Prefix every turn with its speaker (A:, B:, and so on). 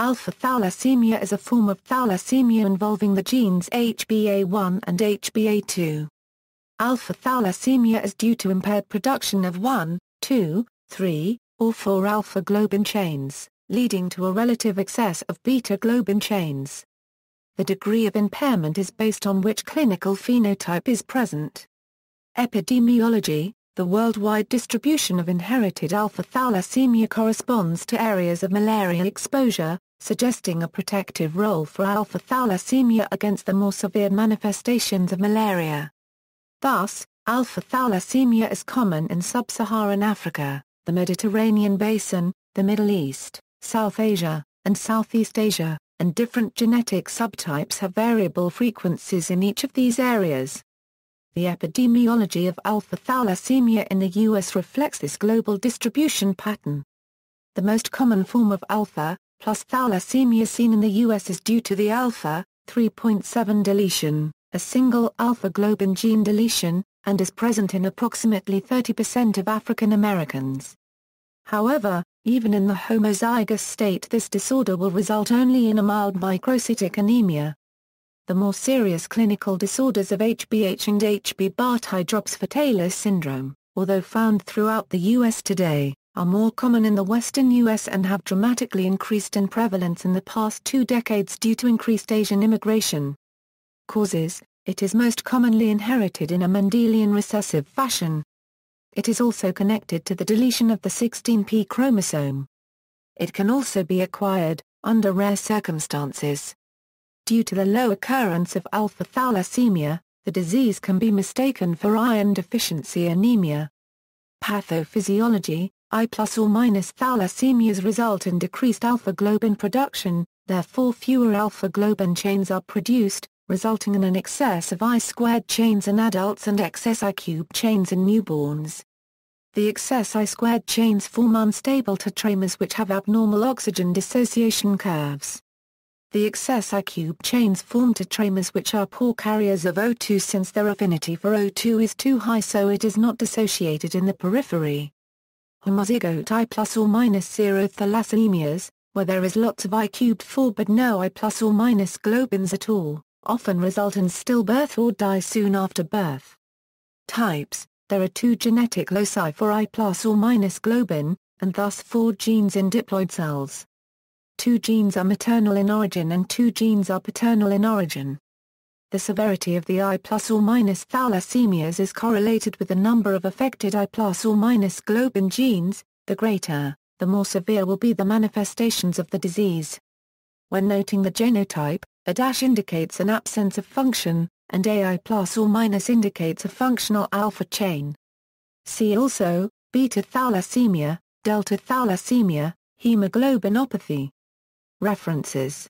A: Alpha-thalassemia is a form of thalassemia involving the genes HBA1 and HBA2. Alpha-thalassemia is due to impaired production of 1, 2, 3, or 4 alpha-globin chains, leading to a relative excess of beta-globin chains. The degree of impairment is based on which clinical phenotype is present. Epidemiology, the worldwide distribution of inherited alpha-thalassemia corresponds to areas of malaria exposure, suggesting a protective role for alpha-thalassemia against the more severe manifestations of malaria. Thus, alpha-thalassemia is common in sub-Saharan Africa, the Mediterranean basin, the Middle East, South Asia, and Southeast Asia, and different genetic subtypes have variable frequencies in each of these areas. The epidemiology of alpha-thalassemia in the U.S. reflects this global distribution pattern. The most common form of alpha-thalassemia seen in the U.S. is due to the alpha 3.7 deletion, a single alpha-globin gene deletion, and is present in approximately 30% of African Americans. However, even in the homozygous state, this disorder will result only in a mild microcytic anemia. The more serious clinical disorders of HBH and HB-Bardet-Drops-Fatalis syndrome, although found throughout the U.S. today, are more common in the western U.S. and have dramatically increased in prevalence in the past 2 decades due to increased Asian immigration. Causes: it is most commonly inherited in a Mendelian recessive fashion. It is also connected to the deletion of the 16p chromosome. It can also be acquired, under rare circumstances. Due to the low occurrence of alpha-thalassemia, the disease can be mistaken for iron deficiency anemia. Pathophysiology: I plus or minus thalassemias result in decreased alpha-globin production, therefore fewer alpha-globin chains are produced, resulting in an excess of I-squared chains in adults and excess I-cubed chains in newborns. The excess I-squared chains form unstable tetramers which have abnormal oxygen dissociation curves. The excess I-cubed chains form tetramers which are poor carriers of O2 since their affinity for O2 is too high, so it is not dissociated in the periphery. Homozygote I plus or minus 0 thalassemias, where there is lots of I-cubed 4 but no I plus or minus globins at all, often result in stillbirth or die soon after birth. Types: there are 2 genetic loci for I plus or minus globin, and thus 4 genes in diploid cells. 2 genes are maternal in origin and 2 genes are paternal in origin. The severity of the I plus or minus thalassemias is correlated with the number of affected I plus or minus globin genes. The greater, the more severe will be the manifestations of the disease. When noting the genotype, a dash indicates an absence of function, and AI plus or minus indicates a functional alpha chain. See also, beta thalassemia, delta thalassemia, hemoglobinopathy. References